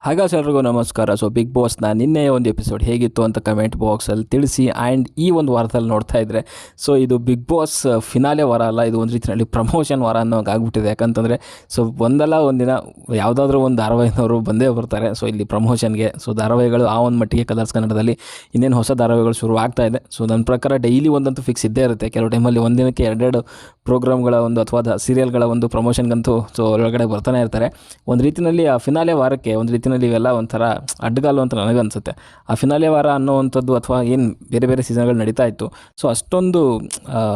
ಹಾಗಾದ್ರೆ ಎಲ್ರಿಗೂ ನಮಸ್ಕಾರ. ಸೊ ಬಿಗ್ ಬಾಸ್ನ ನಿನ್ನೆ ಒಂದು ಎಪಿಸೋಡ್ ಹೇಗಿತ್ತು ಅಂತ ಕಮೆಂಟ್ ಬಾಕ್ಸಲ್ಲಿ ತಿಳಿಸಿ. ಆ್ಯಂಡ್ ಈ ಒಂದು ವಾರದಲ್ಲಿ ನೋಡ್ತಾ ಇದ್ದರೆ ಸೊ ಇದು ಬಿಗ್ ಬಾಸ್ ಫಿನಾಲೆ ವಾರ ಅಲ್ಲ, ಇದು ಒಂದು ರೀತಿಯಲ್ಲಿ ಪ್ರಮೋಷನ್ ವಾರ ಅನ್ನೋ ಆಗ್ಬಿಟ್ಟಿದೆ. ಯಾಕಂತಂದರೆ ಸೊ ಒಂದಲ್ಲ ಒಂದಿನ ಯಾವುದಾದ್ರೂ ಒಂದು ಧಾರಾವಾಹಿನವರು ಬಂದೇ ಬರ್ತಾರೆ ಸೊ ಇಲ್ಲಿ ಪ್ರಮೋಷನ್ಗೆ. ಸೊ ಧಾರಾವಾಹಿಗಳು ಆ ಒಂದು ಮಟ್ಟಿಗೆ ಕಲರ್ಸ್ ಕನ್ನಡದಲ್ಲಿ ಇನ್ನೇನು ಹೊಸ ಧಾರಾವಾಹಿಗಳು ಶುರು ಆಗ್ತಾ ಇದೆ. ಸೊ ನನ್ನ ಪ್ರಕಾರ ಡೈಲಿ ಒಂದಂತೂ ಫಿಕ್ಸ್ ಇದ್ದೇ ಇರುತ್ತೆ. ಕೆಲವು ಟೈಮಲ್ಲಿ ಒಂದಿನಕ್ಕೆ ಎರಡೆರಡು ಪ್ರೋಗ್ರಾಮ್ಗಳ ಒಂದು ಅಥವಾ ಸೀರಿಯಲ್ಗಳ ಒಂದು ಪ್ರಮೋಷನ್ಗಂತೂ ಸೊ ಒಳಗಡೆ ಬರ್ತಾನೆ ಇರ್ತಾರೆ. ಒಂದು ರೀತಿಯಲ್ಲಿ ಆ ಫಿನಾಲೆ ವಾರಕ್ಕೆ ಒಂದು ರೀತಿಯಲ್ಲಿ ಇವೆಲ್ಲ ಒಂಥರ ಅಡ್ಡಗಾಲು ಅಂತ ನನಗನ್ಸುತ್ತೆ. ಆ ಫಿನಾಲೆ ವಾರ ಅನ್ನೋವಂಥದ್ದು ಅಥವಾ ಏನು ಬೇರೆ ಬೇರೆ ಸೀಸನ್ಗಳು ನಡೀತಾ ಇತ್ತು ಸೊ ಅಷ್ಟೊಂದು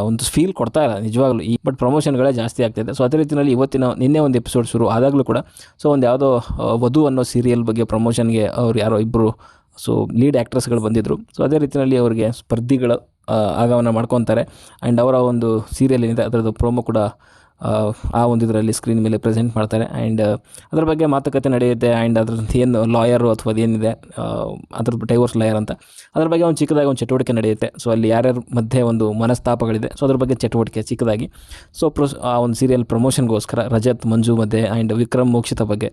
ಒಂದು ಫೀಲ್ ಕೊಡ್ತಾ ಇಲ್ಲ ನಿಜವಾಗ್ಲೂ. ಬಟ್ ಪ್ರಮೋಷನ್ಗಳೇ ಜಾಸ್ತಿ ಆಗ್ತಾಯಿದೆ. ಸೊ ಅದೇ ರೀತಿಯಲ್ಲಿ ನಿನ್ನೆ ಒಂದು ಎಪಿಸೋಡ್ ಶುರು ಆದಾಗಲೂ ಕೂಡ ಸೊ ಒಂದು ಯಾವುದೋ ವಧು ಅನ್ನೋ ಸೀರಿಯಲ್ ಬಗ್ಗೆ ಪ್ರಮೋಷನ್ಗೆ ಅವ್ರು ಯಾರೋ ಇಬ್ಬರು ಸೊ ಲೀಡ್ ಆ್ಯಕ್ಟ್ರೆಸ್ಗಳು ಬಂದಿದ್ದರು. ಸೊ ಅದೇ ರೀತಿಯಲ್ಲಿ ಅವರಿಗೆ ಸ್ಪರ್ಧಿಗಳು ಆಗಮನ ಮಾಡ್ಕೊತಾರೆ. ಆ್ಯಂಡ್ ಅವರ ಒಂದು ಸೀರಿಯಲ್ ಏನಿದೆ ಅದರದ್ದು ಪ್ರೋಮೋ ಕೂಡ ಆ ಒಂದು ಇದರಲ್ಲಿ ಸ್ಕ್ರೀನ್ ಮೇಲೆ ಪ್ರೆಸೆಂಟ್ ಮಾಡ್ತಾರೆ. ಆ್ಯಂಡ್ ಅದ್ರ ಬಗ್ಗೆ ಮಾತುಕತೆ ನಡೆಯುತ್ತೆ. ಆ್ಯಂಡ್ ಅದ್ರದ್ದು ಏನು ಲಾಯರು ಅಥವಾ ಅದೇನಿದೆ ಅದ್ರ ಡೈವೋರ್ಸ್ ಲಾಯರ್ ಅಂತ ಅದ್ರ ಬಗ್ಗೆ ಒಂದು ಚಿಕ್ಕದಾಗಿ ಒಂದು ಚಟುವಟಿಕೆ ನಡೆಯುತ್ತೆ. ಸೊ ಅಲ್ಲಿ ಯಾರ್ಯಾರ ಮಧ್ಯೆ ಒಂದು ಮನಸ್ತಾಪಗಳಿದೆ ಸೊ ಅದ್ರ ಬಗ್ಗೆ ಚಟುವಟಿಕೆ ಚಿಕ್ಕದಾಗಿ. ಸೊ ಆ ಒಂದು ಸೀರಿಯಲ್ ಪ್ರಮೋಷನ್ಗೋಸ್ಕರ ರಜತ್ ಮಂಜು ಮಧ್ಯೆ ಆ್ಯಂಡ್ ವಿಕ್ರಮ್ ಮೋಕ್ಷಿತ ಬಗ್ಗೆ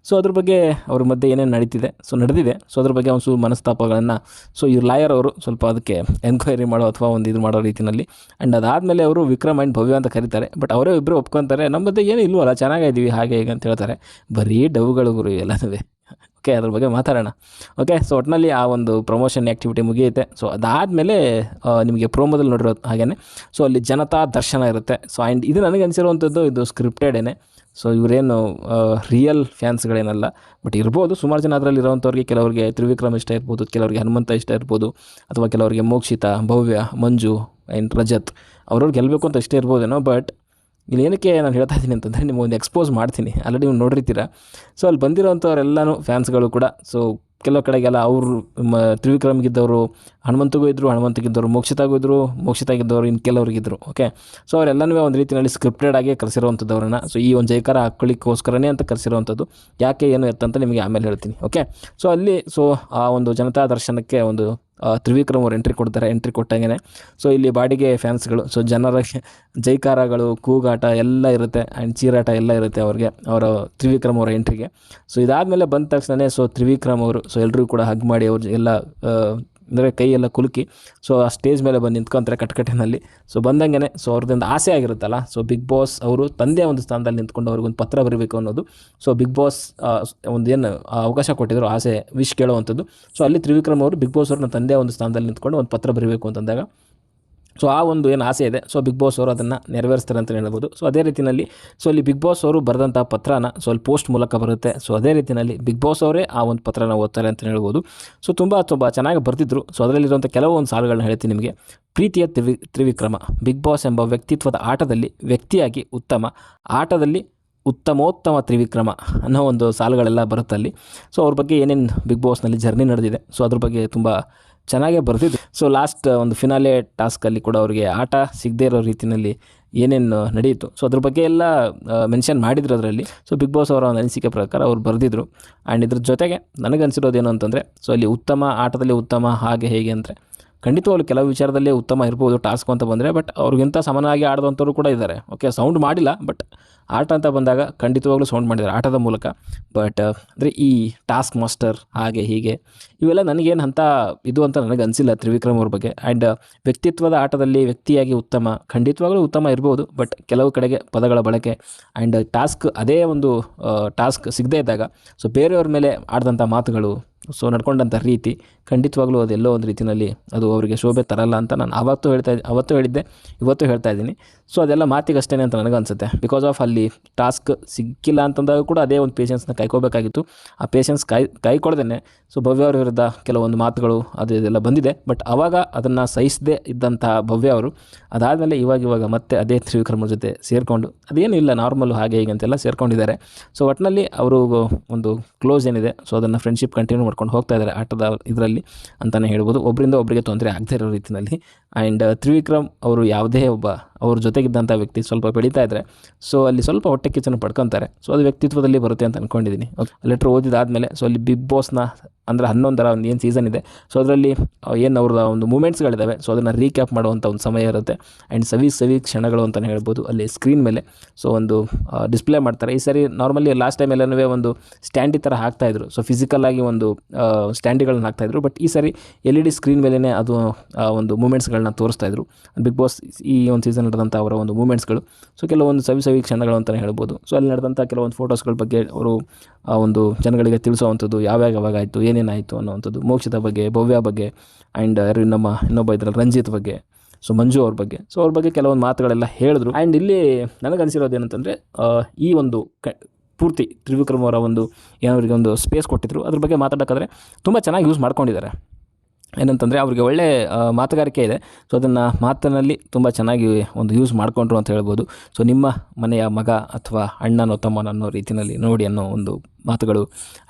ಸೊ ಅದ್ರ ಬಗ್ಗೆ ಅವ್ರ ಮಧ್ಯೆ ಏನೇನು ನಡೆದಿದೆ ಸೊ ಅದ್ರ ಬಗ್ಗೆ ಒಂದು ಮನಸ್ತಾಪಗಳನ್ನು ಸೊ ಈ ಲಾಯರ್ ಅವರು ಸ್ವಲ್ಪ ಅದಕ್ಕೆ ಎನ್ಕ್ವೈರಿ ಮಾಡೋ ಅಥವಾ ಒಂದು ಇದು ಮಾಡೋ ರೀತಿಯಲ್ಲಿ. ಆ್ಯಂಡ್ ಅದಾದಮೇಲೆ ಅವರು ವಿಕ್ರಮ್ ಆ್ಯಂಡ್ ಭವ್ಯ ಅಂತ ಕರೀತಾರೆ. ಬಟ್ ಅವರೇ ಇಬ್ಬರು ಒಪ್ಕೊತಾರೆ, ನಮ್ಮ ಮಧ್ಯೆ ಏನೂ ಇಲ್ವಲ್ಲ, ಚೆನ್ನಾಗಿದ್ದೀವಿ ಹಾಗೆ ಹೀಗೆ ಅಂತ ಹೇಳ್ತಾರೆ. ಬರೀ ಡವ್ಗಳು ಗುರು ಎಲ್ಲನೂ. ಓಕೆ, ಅದ್ರ ಬಗ್ಗೆ ಮಾತಾಡೋಣ. ಓಕೆ, ಸೊ ಒಟ್ಟಿನಲ್ಲಿ ಆ ಒಂದು ಪ್ರಮೋಷನ್ ಆ್ಯಕ್ಟಿವಿಟಿ ಮುಗಿಯುತ್ತೆ. ಸೊ ಅದಾದಮೇಲೆ ನಿಮಗೆ ಪ್ರೋಮೋದಲ್ಲಿ ನೋಡಿರೋ ಹಾಗೇ ಸೊ ಅಲ್ಲಿ ಜನತಾ ದರ್ಶನ ಇರುತ್ತೆ. ಸೊ ಆ್ಯಂಡ್ ಇದು ನನಗೆ ಅನಿಸಿರುವಂಥದ್ದು ಇದು ಸ್ಕ್ರಿಪ್ಟೆಡೇನೆ. ಸೊ ಇವರೇನು ರಿಯಲ್ ಫ್ಯಾನ್ಸ್ಗಳೇನಲ್ಲ, ಬಟ್ ಇರ್ಬೋದು ಸುಮಾರು ಜನ ಅದರಲ್ಲಿ ಇರೋವಂಥವ್ರಿಗೆ. ಕೆಲವರಿಗೆ ತ್ರಿವಿಕ್ರಮ್ ಇಷ್ಟ ಇರ್ಬೋದು, ಕೆಲವರಿಗೆ ಹನುಮಂತ ಇಷ್ಟ ಇರ್ಬೋದು, ಅಥವಾ ಕೆಲವರಿಗೆ ಮೋಕ್ಷಿತ, ಭವ್ಯ, ಮಂಜು ಆ್ಯಂಡ್ ರಜತ್ ಅವ್ರವ್ರು ಗೆಲ್ಲಬೇಕು ಅಂತ ಇಷ್ಟ ಇರ್ಬೋದೇನೋ. ಬಟ್ ಇಲ್ಲಿ ಏನಕ್ಕೆ ನಾನು ಹೇಳ್ತಾ ಇದ್ದೀನಿ ಅಂತಂದರೆ ನಿಮಗೊಂದು ಎಕ್ಸ್ಪೋಸ್ ಮಾಡ್ತೀನಿ, ಆಲ್ರೆಡಿ ನೀವು ನೋಡಿರ್ತೀರ. ಸೊ ಅಲ್ಲಿ ಬಂದಿರೋವಂಥವ್ರೆಲ್ಲನೂ ಫ್ಯಾನ್ಸ್ಗಳು ಕೂಡ. ಸೊ ಕೆಲವು ಕಡೆಗೆಲ್ಲ ಅವರು ತ್ರಿವಿಕ್ರಮ್ಗಿದ್ದವರು ಹನುಮಂತಗೂ ಇದ್ದರು, ಹನುಮಂತಗಿದ್ದವರು ಮೋಕ್ಷಿತಾಗಿದ್ದವರು ಇನ್ನು ಕೆಲವ್ರಿಗಿದ್ದರು. ಓಕೆ, ಸೊ ಅವರೆಲ್ಲನೂ ಒಂದು ರೀತಿಯಲ್ಲಿ ಸ್ಕ್ರಿಪ್ಟೆಡ್ ಆಗಿ ಕರೆಸಿರೋವಂಥದ್ದವ್ರನ್ನ. ಸೊ ಈ ಒಂದು ಜೈಕಾರ ಹಾಕ್ಕೊಳ್ಳಿಕ್ಕೋಸ್ಕರನೇ ಅಂತ ಕರೆಸಿರೋವಂಥದ್ದು. ಯಾಕೆ ಏನು ಎತ್ತಂತ ನಿಮಗೆ ಆಮೇಲೆ ಹೇಳ್ತೀನಿ. ಓಕೆ, ಸೊ ಅಲ್ಲಿ ಸೊ ಆ ಒಂದು ಜನತಾ ದರ್ಶನಕ್ಕೆ ಒಂದು ತ್ರಿವಿಕ್ರಮ್ ಅವರು ಎಂಟ್ರಿ ಕೊಟ್ಟಂಗೆ ಸೊ ಇಲ್ಲಿ ಬಾಡಿಗೆ ಫ್ಯಾನ್ಸ್ಗಳು ಸೊ ಜನರ ಜೈಕಾರಗಳು, ಕೂಗಾಟ ಎಲ್ಲ ಇರುತ್ತೆ ಆ್ಯಂಡ್ ಚೀರಾಟ ಎಲ್ಲ ಇರುತ್ತೆ ಅವ್ರಿಗೆ ಅವರ ತ್ರಿವಿಕ್ರಮ್ ಅವರ ಎಂಟ್ರಿಗೆ. ಸೊ ಇದಾದಮೇಲೆ ಬಂದ ತಕ್ಷಣ ಸೊ ತ್ರಿವಿಕ್ರಮ್ ಅವರು ಸೊ ಎಲ್ಲರಿಗೂ ಕೂಡ ಹಗ್ ಮಾಡಿ ಅವ್ರು ಎಲ್ಲ ಅಂದರೆ ಕೈಯೆಲ್ಲ ಕುಲುಕಿ ಸೊ ಆ ಸ್ಟೇಜ್ ಮೇಲೆ ಬಂದು ನಿಂತ್ಕೊತಾರೆ ಕಟ್ಕಟ್ಟಿನಲ್ಲಿ. ಸೊ ಬಂದಂಗೆ ಸೊ ಅವ್ರದ್ದೊಂದು ಆಸೆ ಆಗಿರುತ್ತಲ್ಲ, ಸೊ ಬಿಗ್ ಬಾಸ್ ಅವರು ತಂದೆ ಒಂದು ಸ್ಥಾನದಲ್ಲಿ ನಿಂತ್ಕೊಂಡು ಅವ್ರಿಗೊಂದು ಪತ್ರ ಬರೀಬೇಕು ಅನ್ನೋದು. ಸೊ ಬಿಗ್ ಬಾಸ್ ಒಂದು ಏನು ಅವಕಾಶ ಕೊಟ್ಟಿದ್ರು ಆಸೆ ವಿಶ್ ಕೇಳುವಂಥದ್ದು. ಸೊ ಅಲ್ಲಿ ತ್ರಿವಿಕ್ರಮ್ ಅವರು ಬಿಗ್ ಬಾಸ್ ಅವ್ರನ್ನ ತಂದೆ ಒಂದು ಸ್ಥಾನದಲ್ಲಿ ನಿಂತ್ಕೊಂಡು ಒಂದು ಪತ್ರ ಬರೀಬೇಕು ಅಂತಂದಾಗ ಸೊ ಆ ಒಂದು ಏನು ಆಸೆ ಇದೆ ಸೊ ಬಿಗ್ ಬಾಸ್ ಅವರು ಅದನ್ನು ನೆರವೇರಿಸ್ತಾರೆ ಅಂತ ಹೇಳ್ಬೋದು. ಸೊ ಅದೇ ರೀತಿಯಲ್ಲಿ ಸೊ ಅಲ್ಲಿ ಬಿಗ್ ಬಾಸ್ ಅವರು ಬರೆದಂಥ ಪತ್ರನ ಸೊ ಅಲ್ಲಿ ಪೋಸ್ಟ್ ಮೂಲಕ ಬರುತ್ತೆ. ಸೊ ಅದೇ ರೀತಿಯಲ್ಲಿ ಬಿಗ್ ಬಾಸ್ ಅವರೇ ಆ ಒಂದು ಪತ್ರನ ಓದ್ತಾರೆ ಅಂತ ಹೇಳ್ಬೋದು. ಸೊ ತುಂಬ ಚೆನ್ನಾಗಿ ಬರ್ತಿದ್ರು. ಸೊ ಅದರಲ್ಲಿರುವಂಥ ಕೆಲವೊಂದು ಸಾಲುಗಳನ್ನ ಹೇಳ್ತೀನಿ ನಿಮಗೆ. ಪ್ರೀತಿಯ ತ್ರಿವಿಕ್ರಮ, ಬಿಗ್ ಬಾಸ್ ಎಂಬ ವ್ಯಕ್ತಿತ್ವದ ಆಟದಲ್ಲಿ ವ್ಯಕ್ತಿಯಾಗಿ ಉತ್ತಮ, ಆಟದಲ್ಲಿ ಉತ್ತಮೋತ್ತಮ ತ್ರಿವಿಕ್ರಮ ಅನ್ನೋ ಒಂದು ಸಾಲುಗಳೆಲ್ಲ ಬರುತ್ತಲ್ಲಿ. ಸೊ ಅವ್ರ ಬಗ್ಗೆ ಏನೇನು ಬಿಗ್ ಬಾಸ್ನಲ್ಲಿ ಜರ್ನಿ ನಡೆದಿದೆ ಸೊ ಅದ್ರ ಬಗ್ಗೆ ತುಂಬ ಚೆನ್ನಾಗೇ ಬರ್ತಿದ್ದು. ಸೊ ಲಾಸ್ಟ್ ಒಂದು ಫಿನಾಲೆ ಟಾಸ್ಕಲ್ಲಿ ಕೂಡ ಅವರಿಗೆ ಆಟ ಸಿಗದೇ ಇರೋ ರೀತಿಯಲ್ಲಿ ಏನೇನು ನಡೆಯಿತು ಸೊ ಅದ್ರ ಬಗ್ಗೆ ಎಲ್ಲ ಮೆನ್ಷನ್ ಮಾಡಿದ್ರು ಅದರಲ್ಲಿ. ಸೊ ಬಿಗ್ ಬಾಸ್ ಅವರ ಒಂದು ಅನಿಸಿಕೆ ಪ್ರಕಾರ ಅವ್ರು ಬರೆದಿದ್ರು. ಆ್ಯಂಡ್ ಇದ್ರ ಜೊತೆಗೆ ನನಗನ್ಸಿರೋದೇನು ಅಂತಂದರೆ ಸೊ ಅಲ್ಲಿ ಉತ್ತಮ, ಆಟದಲ್ಲಿ ಉತ್ತಮ ಹಾಗೆ ಹೇಗೆ ಅಂದರೆ ಖಂಡಿತವಾಗ್ಲೂ ಕೆಲವು ವಿಚಾರದಲ್ಲೇ ಉತ್ತಮ ಇರ್ಬೋದು ಟಾಸ್ಕ್ ಅಂತ ಬಂದರೆ. ಬಟ್ ಅವ್ರಿಗಿಂತ ಸಮನಾಗಿ ಆಡಿದಂಥವ್ರು ಕೂಡ ಇದ್ದಾರೆ. ಓಕೆ, ಸೌಂಡ್ ಮಾಡಿಲ್ಲ ಬಟ್ ಆಟ ಅಂತ ಬಂದಾಗ ಖಂಡಿತವಾಗ್ಲೂ ಸೌಂಡ್ ಮಾಡಿದ್ದಾರೆ ಆಟದ ಮೂಲಕ. ಬಟ್ ಅಂದರೆ ಈ ಟಾಸ್ಕ್ ಮಾಸ್ಟರ್ ಹಾಗೆ ಹೀಗೆ ಇವೆಲ್ಲ ನನಗೇನು ಅಂತ ಇದು ಅಂತ ನನಗೆ ಅನಿಸಿಲ್ಲ ತ್ರಿವಿಕ್ರಮ್ ಅವ್ರ ಬಗ್ಗೆ. ಆ್ಯಂಡ್ ವ್ಯಕ್ತಿತ್ವದ ಆಟದಲ್ಲಿ ವ್ಯಕ್ತಿಯಾಗಿ ಉತ್ತಮ, ಖಂಡಿತವಾಗ್ಲೂ ಉತ್ತಮ ಇರ್ಬೋದು. ಬಟ್ ಕೆಲವು ಕಡೆಗೆ ಪದಗಳ ಬಳಕೆ ಆ್ಯಂಡ್ ಟಾಸ್ಕ್ ಅದೇ ಒಂದು ಟಾಸ್ಕ್ ಸಿಗದೇ ಇದ್ದಾಗ ಸೊ ಬೇರೆಯವ್ರ ಮೇಲೆ ಆಡಿದಂಥ ಮಾತುಗಳು ಸೊ ನಡ್ಕೊಂಡಂಥ ರೀತಿ ಖಂಡಿತವಾಗ್ಲೂ ಅದೆಲ್ಲೋ ಒಂದು ರೀತಿಯಲ್ಲಿ ಅದು ಅವರಿಗೆ ಶೋಭೆ ತರಲ್ಲ ಅಂತ ನಾನು ಅವತ್ತು ಹೇಳಿದ್ದೆ, ಇವತ್ತು ಹೇಳ್ತಾ ಇದ್ದೀನಿ. ಸೊ ಅದೆಲ್ಲ ಮಾತಿಗಷ್ಟೇ ಅಂತ ನನಗನ್ಸುತ್ತೆ. ಬಿಕಾಸ್ ಆಫ್ ಅಲ್ಲಿ ಟಾಸ್ಕ್ ಸಿಕ್ಕಿಲ್ಲ ಅಂತಂದಾಗ ಕೂಡ ಅದೇ ಒಂದು ಪೇಷನ್ಸ್ನ ಕಾಯ್ಕೋಬೇಕಾಗಿತ್ತು. ಆ ಪೇಷನ್ಸ್ ಕಾಯ್ಕೊಳ್ದೇ ಸೊ ಭವ್ಯ ಅವ್ರ ವಿರುದ್ಧ ಕೆಲವೊಂದು ಮಾತುಗಳು ಅದೆಲ್ಲ ಬಂದಿದೆ. ಬಟ್ ಆವಾಗ ಅದನ್ನು ಸಹಿಸದೇ ಇದ್ದಂಥ ಭವ್ಯ ಅವರು ಅದಾದಮೇಲೆ ಇವಾಗ ಮತ್ತೆ ಅದೇ ತ್ರಿವಿಕ್ರಮ ಜೊತೆ ಸೇರಿಕೊಂಡು ಅದೇನೂ ಇಲ್ಲ ನಾರ್ಮಲ್ ಹಾಗೆ ಹೀಗೆ ಅಂತೆಲ್ಲ ಸೇರ್ಕೊಂಡಿದ್ದಾರೆ. ಸೊ ಒಟ್ಟಿನಲ್ಲಿ ಅವರು ಒಂದು ಕ್ಲೋಸ್ ಏನಿದೆ ಸೊ ಅದನ್ನು ಫ್ರೆಂಡ್ಶಿಪ್ ಕಂಟಿನ್ಯೂ ಮಾಡ್ಕೊಂಡು ಹೋಗ್ತಾ ಇದ್ದಾರೆ ಆಟದ ಇದರಲ್ಲಿ ಅಂತಲೇ ಹೇಳ್ಬೋದು. ಒಬ್ಬರಿಂದ ಒಬ್ಬರಿಗೆ ತೊಂದರೆ ಆಗದೇ ಇರೋ ರೀತಿಯಲ್ಲಿ. ಆ್ಯಂಡ್ ತ್ರಿವಿಕ್ರಮ್ ಅವರು ಯಾವುದೇ ಒಬ್ಬ ಅವ್ರ ಜೊತೆಗಿದ್ದಂಥ ವ್ಯಕ್ತಿ ಸ್ವಲ್ಪ ಬೆಳೀತಾ ಇದ್ದರೆ ಸೊ ಅಲ್ಲಿ ಸ್ವಲ್ಪ ಹೊಟ್ಟೆ ಕಿಚ್ಚನ್ನು ಪಡ್ಕೊತಾರೆ. ಸೊ ಅದು ವ್ಯಕ್ತಿತ್ವದಲ್ಲಿ ಬರುತ್ತೆ ಅಂತ ಅಂದ್ಕೊಂಡಿದ್ದೀನಿ. ಲೆಟ್ರ್ ಓದಿದಾದಮೇಲೆ ಸೊ ಅಲ್ಲಿ ಬಿಗ್ ಬಾಸ್ನ ಅಂದರೆ 11ರ ಒಂದು ಏನು ಸೀಸನ್ ಇದೆ. ಸೊ ಅದರಲ್ಲಿ ಏನು ಅವ್ರ ಒಂದು ಮೂಮೆಂಟ್ಸ್ಗಳಿದ್ದಾವೆ, ಸೊ ಅದನ್ನು ರೀಕ್ಯಾಪ್ ಮಾಡುವಂಥ ಒಂದು ಸಮಯ ಇರುತ್ತೆ. ಆ್ಯಂಡ್ ಸವಿ ಕ್ಷಣಗಳು ಅಂತಲೇ ಹೇಳ್ಬೋದು ಅಲ್ಲಿ ಸ್ಕ್ರೀನ್ ಮೇಲೆ. ಸೊ ಒಂದು ಡಿಸ್ಪ್ಲೇ ಮಾಡ್ತಾರೆ. ಈ ಸರಿ ನಾರ್ಮಲಿ ಲಾಸ್ಟ್ ಟೈಮ್ ಎಲ್ಲನೂ ಒಂದು ಸ್ಟ್ಯಾಂಡಿ ಥರ ಹಾಕ್ತಾಯಿದ್ರು, ಸೊ ಫಿಸಿಕಲಾಗಿ ಒಂದು ಸ್ಟ್ಯಾಂಡಿಗಳನ್ನ ಹಾಕ್ತಾಯಿದ್ರು. ಬಟ್ ಈ ಸರಿ LED ಸ್ಕ್ರೀನ್ ಮೇಲೇ ಅದು ಒಂದು ಮೂಮೆಂಟ್ಸ್ಗಳನ್ನ ತೋರಿಸ್ತಾಯಿದ್ರು. ಬಿಗ್ ಬಾಸ್ ಈ ಒಂದು ಸೀಸನ್ ನಡೆದಂಥ ಅವರ ಒಂದು ಮೂಮೆಂಟ್ಸ್ಗಳು, ಸೊ ಕೆಲವೊಂದು ಸವಿ ಕ್ಷಣಗಳು ಅಂತಲೇ ಹೇಳ್ಬೋದು. ಸೊ ಅಲ್ಲಿ ನಡೆದಂಥ ಕೆಲವೊಂದು ಫೋಟೋಸ್ಗಳ ಬಗ್ಗೆ ಅವರು ಒಂದು ಜನಗಳಿಗೆ ತಿಳಿಸುವಂಥದ್ದು, ಯಾವಾಗ ಆಯಿತು, ಏನೇನಾಯಿತು ಅನ್ನೋವಂಥದ್ದು, ಮೋಕ್ಷಿತ ಬಗ್ಗೆ, ಭವ್ಯ ಬಗ್ಗೆ, ಆ್ಯಂಡ್ ನಮ್ಮ ಇನ್ನೊಬ್ಬ ಇದ್ರಲ್ಲಿ ರಂಜಿತ್ ಬಗ್ಗೆ, ಸೊ ಮಂಜು ಅವ್ರ ಬಗ್ಗೆ, ಸೊ ಅವ್ರ ಬಗ್ಗೆ ಕೆಲವೊಂದು ಮಾತುಗಳೆಲ್ಲ ಹೇಳಿದ್ರು. ಆ್ಯಂಡ್ ಇಲ್ಲಿ ನನಗನ್ಸಿರೋದು ಏನಂತಂದರೆ ಈ ಒಂದು ಪೂರ್ತಿ ತ್ರಿವಿಕ್ರಮ್ ಅವರ ಒಂದು ಏನವರಿಗೆ ಒಂದು ಸ್ಪೇಸ್ ಕೊಟ್ಟಿದ್ರು, ಅದ್ರ ಬಗ್ಗೆ ಮಾತಾಡೋಕ್ಕಾದ್ರೆ ತುಂಬ ಚೆನ್ನಾಗಿ ಯೂಸ್ ಮಾಡ್ಕೊಂಡಿದ್ದಾರೆ. ಏನಂತಂದರೆ ಅವ್ರಿಗೆ ಒಳ್ಳೆ ಮಾತುಗಾರಿಕೆ ಇದೆ. ಸೊ ಅದನ್ನು ಮಾತಿನಲ್ಲಿ ತುಂಬ ಚೆನ್ನಾಗಿ ಒಂದು ಯೂಸ್ ಮಾಡಿಕೊಂಡ್ರು ಅಂತ ಹೇಳ್ಬೋದು. ಸೊ ನಿಮ್ಮ ಮನೆಯ ಮಗ ಅಥವಾ ಅಣ್ಣನೋ ತಮ್ಮನನ್ನೋ ರೀತಿಯಲ್ಲಿ ನೋಡಿ ಅನ್ನೋ ಒಂದು ಮಾತುಗಳು,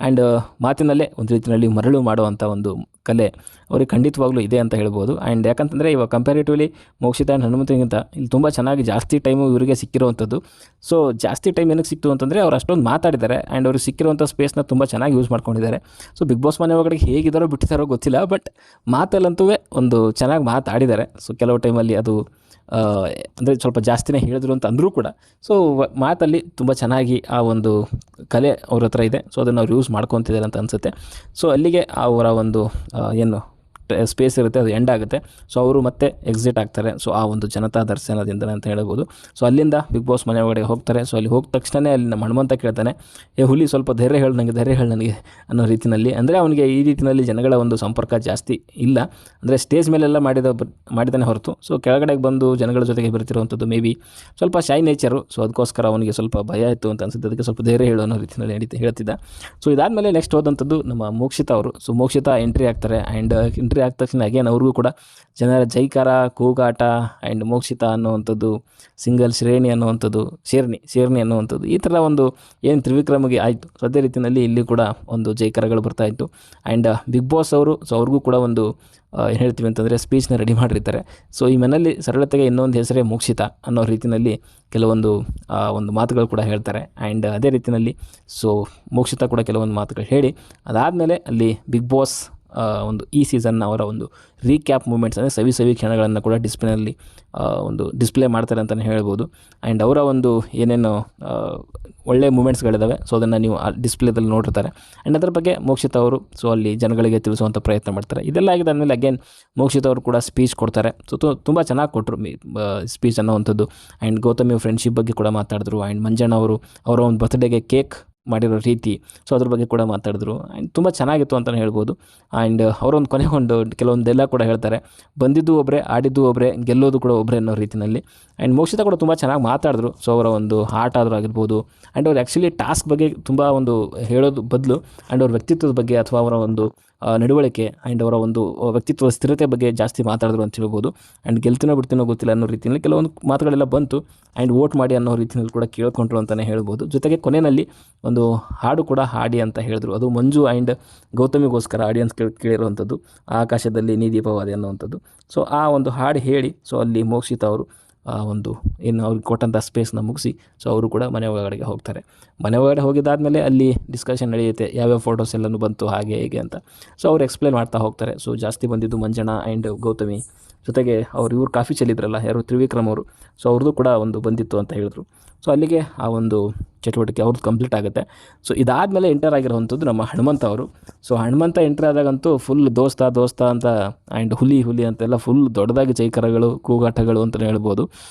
ಆ್ಯಂಡ್ ಮಾತಿನಲ್ಲೇ ಒಂದು ರೀತಿಯಲ್ಲಿ ಮರಳು ಮಾಡುವಂಥ ಒಂದು ಕಲೆ ಅವ್ರಿಗೆ ಖಂಡಿತವಾಗ್ಲೂ ಇದೆ ಅಂತ ಹೇಳ್ಬೋದು. ಆ್ಯಂಡ್ ಯಾಕಂತಂದರೆ ಇವಾಗ ಕಂಪ್ಯಾರಿಟಿವ್ಲಿ ಮೋಕ್ಷಿತ ಆ್ಯಂಡ್ ಹನುಮಂತಗಿಂತ ಇಲ್ಲಿ ತುಂಬ ಚೆನ್ನಾಗಿ ಜಾಸ್ತಿ ಟೈಮು ಇವರಿಗೆ ಸಿಕ್ಕಿರುವಂಥದ್ದು. ಸೊ ಜಾಸ್ತಿ ಟೈಮ್ ಏನಕ್ಕೆ ಸಿಕ್ತು ಅಂತಂದರೆ ಅವ್ರು ಅಷ್ಟೊಂದು ಮಾತಾಡಿದ್ದಾರೆ, ಆ್ಯಂಡ್ ಅವ್ರಿಗೆ ಸಿಕ್ಕಿರುವಂಥ ಸ್ಪೇಸ್ನ ತುಂಬ ಚೆನ್ನಾಗಿ ಯೂಸ್ ಮಾಡ್ಕೊಂಡಿದ್ದಾರೆ. ಸೊ ಬಿಗ್ ಬಾಸ್ ಮನೆ ಒಳಗಡೆ ಹೇಗಿದ್ದಾರೋ ಬಿಟ್ಟಿದ್ದಾರೋ ಗೊತ್ತಿಲ್ಲ, ಬಟ್ ಮಾತಲ್ಲಂತೂ ಒಂದು ಚೆನ್ನಾಗಿ ಮಾತಾಡಿದ್ದಾರೆ. ಸೊ ಕೆಲವು ಟೈಮಲ್ಲಿ ಅದು ಅಂದರೆ ಸ್ವಲ್ಪ ಜಾಸ್ತಿನೇ ಹೇಳಿದ್ರು ಅಂತ ಅಂದರೂ ಕೂಡ, ಸೊ ಮಾತಲ್ಲಿ ತುಂಬ ಚೆನ್ನಾಗಿ ಆ ಒಂದು ಕಲೆ ಅವ್ರ ಹತ್ರ ಇದೆ. ಸೊ ಅದನ್ನು ಅವ್ರು ಯೂಸ್ ಮಾಡ್ಕೊತಿದ್ದಾರೆ ಅಂತ ಅನಿಸುತ್ತೆ. ಸೊ ಅಲ್ಲಿಗೆ ಅವರ ಒಂದು ಏನು ಸ್ಪೇಸ್ ಇರುತ್ತೆ ಅದು ಎಂಡ್ ಆಗುತ್ತೆ. ಸೊ ಅವರು ಮತ್ತೆ ಎಕ್ಸಿಟ್ ಆಗ್ತಾರೆ. ಸೊ ಆ ಒಂದು ಜನತಾ ದರ್ಶನದಿಂದ ಅಂತ ಹೇಳ್ಬೋದು. ಸೊ ಅಲ್ಲಿಂದ ಬಿಗ್ ಬಾಸ್ ಮನೆ ಒಳಗಡೆ ಹೋಗ್ತಾರೆ. ಸೊ ಅಲ್ಲಿ ಹೋದ ತಕ್ಷಣ ಅಲ್ಲಿ ನಮ್ಮ ಹನುಮಂತ ಕೇಳ್ತಾನೆ, ಹುಲಿ ಸ್ವಲ್ಪ ಧೈರ್ಯ ಹೇಳು ನನಗೆ ಅನ್ನೋ ರೀತಿಯಲ್ಲಿ. ಅಂದರೆ ಅವನಿಗೆ ಈ ರೀತಿಯಲ್ಲಿ ಜನಗಳ ಒಂದು ಸಂಪರ್ಕ ಜಾಸ್ತಿ ಇಲ್ಲ, ಅಂದರೆ ಸ್ಟೇಜ್ ಮೇಲೆಲ್ಲ ಮಾಡಿದಾನೆ ಹೊರತು. ಸೊ ಕೆಳಗಡೆಗೆ ಬಂದು ಜನಗಳ ಜೊತೆಗೆ ಬರ್ತಿರುವಂಥದ್ದು ಮೇ ಬಿ ಸ್ವಲ್ಪ ಶೈ ನೇಚರು. ಸೊ ಅದಕ್ಕೋಸ್ಕರ ಅವನಿಗೆ ಸ್ವಲ್ಪ ಭಯ ಇತ್ತು ಅಂತ ಅನಿಸುತ್ತೆ. ಅದಕ್ಕೆ ಸ್ವಲ್ಪ ಧೈರ್ಯ ಹೇಳು ಅನ್ನೋ ರೀತಿಯಲ್ಲಿ ಹೇಳ್ತಿದ್ದ. ಸೊ ಇದಾದಮೇಲೆ ನೆಕ್ಸ್ಟ್ ಹೋದಂಥದ್ದು ನಮ್ಮ ಮೋಕ್ಷಿತ ಅವರು. ಸೊ ಮೋಕ್ಷಿತ ಎಂಟ್ರಿ ಆಗ್ತಾರೆ. ಆ್ಯಂಡ್ ಎಂಟ್ರಿ ಆದ ತಕ್ಷಣ ಅಗೇನ್ ಅವ್ರಿಗೂ ಕೂಡ ಜನರ ಜೈಕಾರ, ಕೂಗಾಟ, ಆ್ಯಂಡ್ ಮೋಕ್ಷಿತ ಅನ್ನುವಂಥದ್ದು, ಸಿಂಗಲ್ ಶ್ರೇಣಿ ಅನ್ನುವಂಥದ್ದು, ಶೇರ್ನಿ ಅನ್ನುವಂಥದ್ದು, ಈ ಥರ ಒಂದು ಏನು ತ್ರಿವಿಕ್ರಮ್ಗೆ ಆಯಿತು. ಸೊ ಅದೇ ರೀತಿಯಲ್ಲಿ ಇಲ್ಲಿ ಕೂಡ ಒಂದು ಜೈಕಾರಗಳು ಬರ್ತಾಯಿತ್ತು. ಆ್ಯಂಡ್ ಬಿಗ್ ಬಾಸ್ ಅವರು, ಸೊ ಅವ್ರಿಗೂ ಕೂಡ ಒಂದು ಏನು ಹೇಳ್ತೀವಿ ಅಂತಂದರೆ ಸ್ಪೀಚ್ನ ರೆಡಿ ಮಾಡಿರ್ತಾರೆ. ಸೊ ಈ ಮನೆಯಲ್ಲಿ ಸರಳತೆಗೆ ಇನ್ನೊಂದು ಹೆಸರೇ ಮೋಕ್ಷಿತ ಅನ್ನೋ ರೀತಿಯಲ್ಲಿ ಕೆಲವೊಂದು ಒಂದು ಮಾತುಗಳು ಕೂಡ ಹೇಳ್ತಾರೆ. ಆ್ಯಂಡ್ ಅದೇ ರೀತಿಯಲ್ಲಿ ಸೊ ಮೋಕ್ಷಿತ ಕೂಡ ಕೆಲವೊಂದು ಮಾತುಗಳು ಹೇಳಿ ಅದಾದಮೇಲೆ ಅಲ್ಲಿ ಬಿಗ್ ಬಾಸ್ ಒಂದು ಈ ಸೀಸನ್ನ ಅವರ ಒಂದು ರೀಕ್ಯಾಪ್ ಮೂಮೆಂಟ್ಸ್ ಅಂದರೆ ಸವಿ ಕ್ಷಣಗಳನ್ನು ಕೂಡ ಒಂದು ಡಿಸ್ಪ್ಲೇ ಮಾಡ್ತಾರೆ ಅಂತಲೇ ಹೇಳ್ಬೋದು. ಆ್ಯಂಡ್ ಅವರ ಒಂದು ಏನೇನು ಒಳ್ಳೆಯ ಮೂಮೆಂಟ್ಸ್ಗಳಿದ್ದಾವೆ, ಸೊ ಅದನ್ನು ನೀವು ಆ ಡಿಸ್ಪ್ಲೇದಲ್ಲಿ ನೋಡಿರ್ತಾರೆ. ಆ್ಯಂಡ್ ಅದರ ಬಗ್ಗೆ ಮೋಕ್ಷಿತ ಅವರು ಸೊ ಅಲ್ಲಿ ಜನಗಳಿಗೆ ತಿಳಿಸುವಂಥ ಪ್ರಯತ್ನ ಮಾಡ್ತಾರೆ. ಇದೆಲ್ಲ ಆಗಿದ್ದಾದಮೇಲೆ ಅಗೇನ್ ಮೋಕ್ಷಿತ ಅವರು ಕೂಡ ಸ್ಪೀಚ್ ಕೊಡ್ತಾರೆ. ಸೊ ತುಂಬ ಚೆನ್ನಾಗಿ ಕೊಟ್ಟರು ಸ್ಪೀಚ್ ಅನ್ನೋವಂಥದ್ದು. ಆ್ಯಂಡ್ ಗೌತಮಿ ಫ್ರೆಂಡ್ಶಿಪ್ ಬಗ್ಗೆ ಕೂಡ ಮಾತಾಡಿದ್ರು. ಆ್ಯಂಡ್ ಮಂಜಣ್ಣ ಅವರು ಅವರ ಒಂದು ಬರ್ತ್ಡೇಗೆ ಕೇಕ್ ಮಾಡಿರೋ ರೀತಿ, ಸೊ ಅದ್ರ ಬಗ್ಗೆ ಕೂಡ ಮಾತಾಡಿದ್ರು. ಆ್ಯಂಡ್ ತುಂಬ ಚೆನ್ನಾಗಿತ್ತು ಅಂತಲೇ ಹೇಳ್ಬೋದು. ಆ್ಯಂಡ್ ಅವರೊಂದು ಕೊನೆಗೊಂಡು ಕೆಲವೊಂದೆಲ್ಲ ಕೂಡ ಹೇಳ್ತಾರೆ, ಬಂದಿದ್ದು ಒಬ್ಬರೇ, ಆಡಿದ್ದು ಒಬ್ಬರೇ, ಗೆಲ್ಲೋದು ಕೂಡ ಒಬ್ಬರೇ ಅನ್ನೋ ರೀತಿಯಲ್ಲಿ. ಆ್ಯಂಡ್ ಮೋಕ್ಷಿತ ಕೂಡ ತುಂಬ ಚೆನ್ನಾಗಿ ಮಾತಾಡಿದ್ರು. ಸೊ ಅವರ ಒಂದು ಆಟ ಆದರೂ ಆಗಿರ್ಬೋದು, ಆ್ಯಂಡ್ ಅವ್ರು ಆ್ಯಕ್ಚುಲಿ ಟಾಸ್ಕ್ ಬಗ್ಗೆ ತುಂಬ ಒಂದು ಹೇಳೋದು ಬದಲು ಆ್ಯಂಡ್ ಅವ್ರ ವ್ಯಕ್ತಿತ್ವದ ಬಗ್ಗೆ ಅಥವಾ ಅವರ ಒಂದು ನಡವಳಿಕೆ ಆ್ಯಂಡ್ ಅವರ ಒಂದು ವ್ಯಕ್ತಿತ್ವದ ಸ್ಥಿರತೆ ಬಗ್ಗೆ ಜಾಸ್ತಿ ಮಾತಾಡಿದ್ರು ಅಂತ ಹೇಳ್ಬೋದು. ಆ್ಯಂಡ್ ಗೆಲ್ತೀನೋ ಬಿಡ್ತೀನೋ ಗೊತ್ತಿಲ್ಲ ಅನ್ನೋ ರೀತಿಯಲ್ಲಿ ಕೆಲವೊಂದು ಮಾತುಗಳೆಲ್ಲ ಬಂತು. ಆ್ಯಂಡ್ ವೋಟ್ ಮಾಡಿ ಅನ್ನೋ ರೀತಿಯಲ್ಲಿ ಕೂಡ ಕೇಳ್ಕೊಂಡ್ರು ಅಂತಲೇ ಹೇಳ್ಬೋದು. ಜೊತೆಗೆ ಕೊನೆಯಲ್ಲಿ ಒಂದು ಹಾಡು ಕೂಡ ಹಾಡಿ ಅಂತ ಹೇಳಿದ್ರು. ಅದು ಮಂಜು ಆ್ಯಂಡ್ ಗೌತಮಿಗೋಸ್ಕರ ಆಡಿಯನ್ಸ್ ಕೇಳಿರುವಂಥದ್ದು, ಆಕಾಶದಲ್ಲಿ ನೀ ದೀಪವಾದಿ ಅನ್ನುವಂಥದ್ದು. ಸೊ ಆ ಒಂದು ಹಾಡು ಹೇಳಿ ಸೊ ಅಲ್ಲಿ ಮೋಕ್ಷಿತ ಅವರು ಒಂದು ಏನು ಅವ್ರಿಗೆ ಕೊಟ್ಟಂಥ ಸ್ಪೇಸ್ನ ಮುಗಿಸಿ ಸೊ ಅವರು ಕೂಡ ಮನೆ ಒಳಗಡೆಗೆ ಹೋಗ್ತಾರೆ. ಮನೆ ಒಳಗಡೆ ಹೋಗಿದ್ದಾದಮೇಲೆ ಅಲ್ಲಿ ಡಿಸ್ಕಷನ್ ನಡೆಯುತ್ತೆ, ಯಾವ್ಯಾವ ಫೋಟೋಸ್ ಎಲ್ಲನೂ ಬಂತು ಹಾಗೆ ಹೇಗೆ ಅಂತ. ಸೊ ಅವ್ರು ಎಕ್ಸ್ಪ್ಲೇನ್ ಮಾಡ್ತಾ ಹೋಗ್ತಾರೆ. ಸೊ ಜಾಸ್ತಿ ಬಂದಿದ್ದು ಮಂಜಣ್ಣ ಆ್ಯಂಡ್ ಗೌತಮಿ, ಜೊತೆಗೆ ಇವ್ರು ಕಾಫಿ ಚೆಲ್ಲಿದ್ರಲ್ಲ ಯಾರು ತ್ರಿವಿಕ್ರಮ್ ಅವರು, ಸೊ ಅವ್ರದ್ದು ಕೂಡ ಒಂದು ಬಂದಿತ್ತು ಅಂತ ಹೇಳಿದ್ರು. ಸೊ ಅಲ್ಲಿಗೆ ಆ ಒಂದು ಚಟುವಟಿಕೆ ಅವ್ರದ್ದು ಕಂಪ್ಲೀಟ್ ಆಗುತ್ತೆ. ಸೊ ಇದಾದಮೇಲೆ ಎಂಟರ್ ಆಗಿರುವಂಥದ್ದು ನಮ್ಮ ಹನುಮಂತ ಅವರು. ಸೊ ಹನುಮಂತ ಎಂಟ್ರ್ ಆದಾಗಂತೂ ಫುಲ್ ದೋಸ್ತ ಅಂತ ಆ್ಯಂಡ್ ಹುಲಿ ಅಂತೆಲ್ಲ ಫುಲ್ ದೊಡ್ಡದಾಗಿ ಜೈಕರಗಳು, ಕೂಗಾಟಗಳು ಅಂತಲೇ ಹೇಳ್ಬೋದು.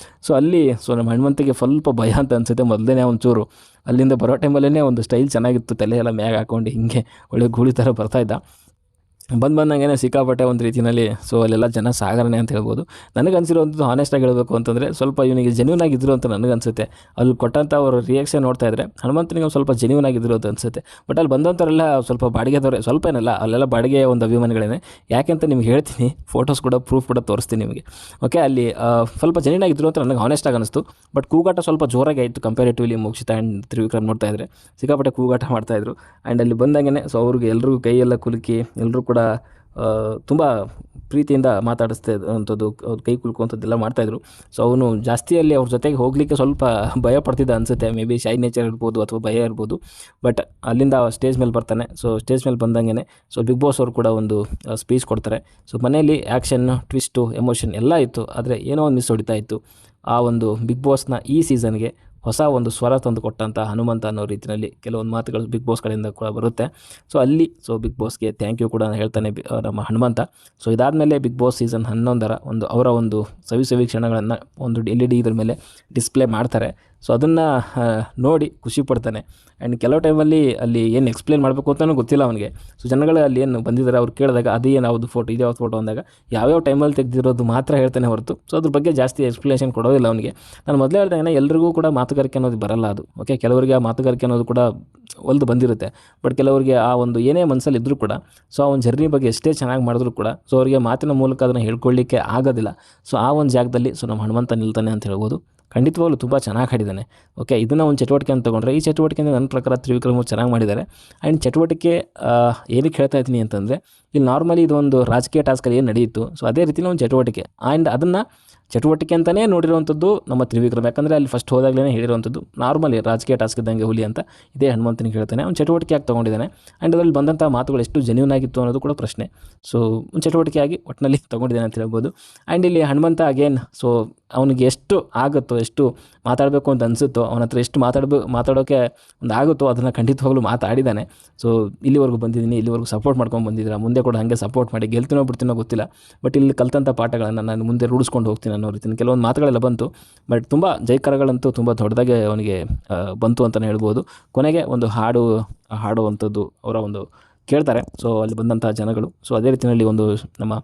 ಸೊ ಅಲ್ಲಿ ಸೊ ನಮ್ಮ ಹನುಮಂತಿಗೆ ಸ್ವಲ್ಪ ಭಯ ಅಂತ ಅನಿಸುತ್ತೆ ಮೊದಲೇ ಒಂಚೂರು. ಅಲ್ಲಿಂದ ಬರೋ ಟೈಮಲ್ಲೇ ಒಂದು ಸ್ಟೈಲ್ ಚೆನ್ನಾಗಿತ್ತು, ತಲೆ ಎಲ್ಲ ಮ್ಯಾಗ ಹಾಕ್ಕೊಂಡು ಹಿಂಗೆ ಒಳ್ಳೆ ಗೂಳಿ ಥರ ಬರ್ತಾಯಿದ್ದ. ಬಂದಂಗೆ ಸಿಕ್ಕಾಪಟ್ಟೆ ಒಂದು ರೀತಿಯಲ್ಲಿ ಸೊ ಅಲ್ಲೆಲ್ಲ ಜನ ಸಾಗರಣೆ ಅಂತ ಹೇಳ್ಬೋದು. ನನಗನ್ಸಿರುವಂಥದ್ದು ಹಾನೆಸ್ಟಾಗಿ ಹೇಳಬೇಕು ಅಂತಂದರೆ ಸ್ವಲ್ಪ ಇವನಿಗೆ ಜೆನ್ಯೂನ್ ಆಗಿದ್ರು ಅಂತ ನನಗನ್ಸುತ್ತೆ. ಅಲ್ಲಿ ಕೊಟ್ಟಂಥ ಅವ್ರ ರಿಯಾಕ್ಷನ್ ನೋಡ್ತಾ ಇದ್ದರೆ ಹನುಮಂತನಿಗೆ ಸ್ವಲ್ಪ ಜೆನ್ಯೂನ್ ಆಗಿದ್ರು ಅಂತ ಅನಿಸುತ್ತೆ. ಬಟ್ ಅಲ್ಲಿ ಬಂದಂಥವರೆಲ್ಲ ಸ್ವಲ್ಪ ಬಾಡಿಗೆದವ್ರೆ, ಸ್ವಲ್ಪ ಏನಲ್ಲ ಅಲ್ಲೆಲ್ಲ ಬಾಡಿಗೆಯ ಒಂದು ಅಭಿಮಾನಿಗಳೇನೆ. ಯಾಕೆಂತ ನಿಮ್ಗೆ ಹೇಳ್ತೀನಿ, ಫೋಟೋಸ್ ಕೂಡ ಪ್ರೂಫ್ ಕೂಡ ತೋರಿಸ್ತೀನಿ ನಿಮಗೆ. ಓಕೆ, ಅಲ್ಲಿ ಸ್ವಲ್ಪ ಜೆನ್ಯೂನ್ ಆಗಿದ್ರು ಅಂತ ನನಗೆ ಹಾನೆಸ್ಟಾಗಿ ಅನ್ನಿಸ್ತು. ಬಟ್ ಕೂಗಾಟ ಸ್ವಲ್ಪ ಜೋರಾಗಿ ಆಯಿತು ಕಂಪೇರೇಟಿವ್ಲಿ ಮೋಕ್ಷಿತ ಆ್ಯಂಡ್ ತ್ರಿವಿಕ್ರಮ್ ನೋಡ್ತಾ ಇದ್ದರೆ ಸಿಕ್ಕಾಪಟ್ಟೆ ಕೂಗಾಟ ಮಾಡ್ತಾಯಿದ್ರು. ಆ್ಯಂಡ್ ಅಲ್ಲಿ ಬಂದಂಗೆ ಸೊ ಅವ್ರಿಗೆ ಎಲ್ರಿಗೂ ಕೈಯೆಲ್ಲ ಕುಲುಕಿ ಎಲ್ಲರೂ ಕೂಡ ತುಂಬ ಪ್ರೀತಿಯಿಂದ ಮಾತಾಡಿಸ್ತಾ ಕೈ ಕುಲ್ಕೊಂಥದ್ದೆಲ್ಲ ಮಾಡ್ತಾಯಿದ್ರು. ಸೊ ಅವನು ಜಾಸ್ತಿಯಲ್ಲಿ ಅವ್ರ ಜೊತೆಗೆ ಹೋಗಲಿಕ್ಕೆ ಸ್ವಲ್ಪ ಭಯ ಪಡ್ತಿದ್ದ ಅನಿಸುತ್ತೆ. ಮೇ ಬಿ ಶೈ ನೇಚರ್ ಇರ್ಬೋದು ಅಥವಾ ಭಯ ಇರ್ಬೋದು. ಬಟ್ ಅಲ್ಲಿಂದ ಸ್ಟೇಜ್ ಮೇಲೆ ಬರ್ತಾನೆ. ಸೊ ಸ್ಟೇಜ್ ಮೇಲೆ ಬಂದಂಗೆ ಸೊ ಬಿಗ್ ಬಾಸ್ ಅವರು ಕೂಡ ಒಂದು ಸ್ಪೀಚ್ ಕೊಡ್ತಾರೆ. ಸೊ ಮನೆಯಲ್ಲಿ ಆ್ಯಕ್ಷನ್, ಟ್ವಿಸ್ಟು, ಎಮೋಷನ್ ಎಲ್ಲ ಇತ್ತು. ಆದರೆ ಏನೋ ಒಂದು ಮಿಸ್ ಹೊಡಿತಾ ಇತ್ತು. ಆ ಒಂದು ಬಿಗ್ ಬಾಸ್ನ ಈ ಸೀಸನ್ಗೆ ಹೊಸ ಒಂದು ಸ್ವರ ತಂದು ಕೊಟ್ಟಂಥ ಹನುಮಂತ ಅನ್ನೋ ರೀತಿಯಲ್ಲಿ ಕೆಲವೊಂದು ಮಾತುಗಳು ಬಿಗ್ ಬಾಸ್ ಕಡೆಯಿಂದ ಕೂಡ ಬರುತ್ತೆ. ಸೊ ಅಲ್ಲಿ ಬಿಗ್ ಬಾಸ್ಗೆ ಥ್ಯಾಂಕ್ ಯು ಕೂಡ ಹೇಳ್ತಾನೆ ನಮ್ಮ ಹನುಮಂತ. ಸೊ ಇದಾದಮೇಲೆ ಬಿಗ್ ಬಾಸ್ ಸೀಸನ್ 11 ಅವರ ಒಂದು ಸವಿ ಕ್ಷಣಗಳನ್ನು ಒಂದು LED ಇದ್ರ ಮೇಲೆ ಡಿಸ್ಪ್ಲೇ ಮಾಡ್ತಾರೆ. ಸೊ ಅದನ್ನು ನೋಡಿ ಖುಷಿ ಪಡ್ತಾನೆ. ಆ್ಯಂಡ್ ಕೆಲವು ಟೈಮಲ್ಲಿ ಅಲ್ಲಿ ಏನು ಎಕ್ಸ್ಪ್ಲೇನ್ ಮಾಡಬೇಕು ಅಂತಲೂ ಗೊತ್ತಿಲ್ಲ ಅವನಿಗೆ. ಸೊ ಜನಗಳು ಅಲ್ಲಿ ಏನು ಬಂದಿದ್ದಾರೆ ಅವ್ರು ಕೇಳಿದಾಗ ಅದೇನು ಯಾವುದು ಫೋಟೋ ಇದು ಯಾವ್ದು ಫೋಟೋ ಅಂದಾಗ ಯಾವ್ಯಾವ ಟೈಮಲ್ಲಿ ತೆಗೆದಿರೋದು ಮಾತ್ರ ಹೇಳ್ತಾನೆ ಹೊರತು ಸೊ ಅದ್ರ ಬಗ್ಗೆ ಜಾಸ್ತಿ ಎಕ್ಸ್ಪ್ಲೇಷನ್ ಕೊಡೋದಿಲ್ಲ ಅವನಿಗೆ. ನಾನು ಮೊದಲೇ ಹೇಳ್ದಂಗೆ ಎಲ್ರಿಗೂ ಕೂಡ ಮಾತುಗಾರಿಕೆ ಅನ್ನೋದು ಬರಲ್ಲ ಅದು. ಓಕೆ, ಕೆಲವರಿಗೆ ಆ ಮಾತುಗಾರಿಕೆ ಅನ್ನೋದು ಕೂಡ ಒಲ್ದು ಬಂದಿರುತ್ತೆ. ಬಟ್ ಕೆಲವರಿಗೆ ಆ ಒಂದು ಏನೇ ಮನಸ್ಸಲ್ಲಿ ಇದ್ದರೂ ಕೂಡ ಸೊ ಆ ಒಂದು ಜರ್ನಿ ಬಗ್ಗೆ ಎಷ್ಟೇ ಚೆನ್ನಾಗಿ ಮಾಡಿದ್ರು ಕೂಡ ಸೊ ಅವರಿಗೆ ಮಾತಿನ ಮೂಲಕ ಅದನ್ನು ಹೇಳ್ಕೊಳ್ಳಿಕ್ಕೆ ಆಗೋದಿಲ್ಲ. ಸೊ ಆ ಒಂದು ಜಾಗದಲ್ಲಿ ಸೊ ನಮ್ಮ ಹನುಮಂತ ನಿಲ್ತಾನೆ ಅಂತ ಹೇಳ್ಬೋದು. ಖಂಡಿತವಾಗ್ಲೂ ತುಂಬ ಚೆನ್ನಾಗಿ ಹಾಡಿದ್ದಾನೆ. ಓಕೆ, ಇದನ್ನು ಒಂದು ಚಟುವಟಿಕೆ ಅಂತ ತೊಗೊಂಡ್ರೆ ಈ ಚಟುವಟಿಕೆಯಿಂದ ನನ್ನ ಪ್ರಕಾರ ತ್ರಿವಿಕ್ರಮ್ ಚೆನ್ನಾಗಿ ಮಾಡಿದ್ದಾರೆ. ಆ್ಯಂಡ್ ಚಟುವಟಿಕೆ ಏನಕ್ಕೆ ಹೇಳ್ತಾ ಇದ್ದೀನಿ ಅಂತಂದರೆ ಇಲ್ಲಿ ನಾರ್ಮಲಿ ಇದೊಂದು ರಾಜಕೀಯ ಟಾಸ್ಕಲ್ಲಿ ಏನು ನಡೆಯಿತು ಸೊ ಅದೇ ರೀತಿಯ ಒಂದು ಚಟುವಟಿಕೆ. ಆ್ಯಂಡ್ ಅದನ್ನು ಚಟುವಟಿಕೆ ಅಂತಲೇ ನೋಡಿರುವಂಥದ್ದು ನಮ್ಮ ತ್ರಿವಿಕ್ರಮ್. ಯಾಕಂದರೆ ಅಲ್ಲಿ ಫಸ್ಟ್ ಹೋದಾಗಲೇ ಹೇಳಿರುವಂಥದ್ದು ನಾರ್ಮಲಿ ರಾಜಕೀಯ ಟಾಸ್ಕ್ ಇದ್ದಂಗೆ ಹುಲಿ ಅಂತ ಇದೇ ಹನುಮಂತನಿಗೆ ಹೇಳ್ತಾನೆ. ಅವ್ನು ಚಟುವಟಿಕೆಯಾಗಿ ತೊಗೊಂಡಿದ್ದಾನೆ. ಆ್ಯಂಡ್ ಅದರಲ್ಲಿ ಬಂದಂಥ ಮಾತುಗಳು ಎಷ್ಟು ಜೆನ್ಯೂನ್ ಆಗಿತ್ತು ಅನ್ನೋದು ಕೂಡ ಪ್ರಶ್ನೆ. ಸೊ ಒಂದು ಚಟುವಟಿಕೆಯಾಗಿ ಒಟ್ಟಿನಲ್ಲಿ ತೊಗೊಂಡಿದ್ದಾನೆ ಅಂತ ಹೇಳ್ಬೋದು. ಆ್ಯಂಡ್ ಇಲ್ಲಿ ಹನುಮಂತ ಅಗೇನ್ ಸೊ ಅವನಿಗೆ ಎಷ್ಟು ಆಗುತ್ತೋ, ಎಷ್ಟು ಮಾತಾಡಬೇಕು ಅಂತ ಅನಿಸುತ್ತೋ, ಅವನ ಹತ್ರ ಎಷ್ಟು ಮಾತಾಡೋಕ್ಕೆ ಒಂದು ಆಗುತ್ತೋ ಅದನ್ನು ಖಂಡಿತವಾಗ್ಲೂ ಮಾತಾಡಿದ್ದಾನೆ. ಸೊ ಇಲ್ಲಿವರೆಗೂ ಬಂದಿದ್ದೀನಿ, ಇಲ್ಲಿವರೆಗೂ ಸಪೋರ್ಟ್ ಮಾಡ್ಕೊಂಡು ಬಂದಿದ್ದೀರಾ, ಮುಂದೆ ಕೂಡ ಹಾಗೆ ಸಪೋರ್ಟ್ ಮಾಡಿ, ಗೆಲ್ತೀನೋ ಬಿಡ್ತೀನೋ ಗೊತ್ತಿಲ್ಲ, ಬಟ್ ಇಲ್ಲಿ ಕಲ್ತಂಥ ಪಾಠಗಳನ್ನು ನಾನು ಮುಂದೆ ರೂಢಿಸ್ಕೊಂಡು ಹೋಗ್ತೀನಿ ಅನ್ನೋ ರೀತಿಯ ಕೆಲವೊಂದು ಮಾತುಗಳೆಲ್ಲ ಬಂತು. ಬಟ್ ತುಂಬ ಜೈಕಾರಗಳಂತೂ ತುಂಬ ದೊಡ್ಡದಾಗೆ ಅವನಿಗೆ ಬಂತು ಅಂತಲೇ ಹೇಳ್ಬೋದು. ಕೊನೆಗೆ ಒಂದು ಹಾಡುವಂಥದ್ದು ಅವರ ಒಂದು ಕೇಳ್ತಾರೆ. ಸೊ ಅಲ್ಲಿ ಬಂದಂಥ ಜನಗಳು ಸೊ ಅದೇ ರೀತಿಯಲ್ಲಿ ಒಂದು ನಮ್ಮ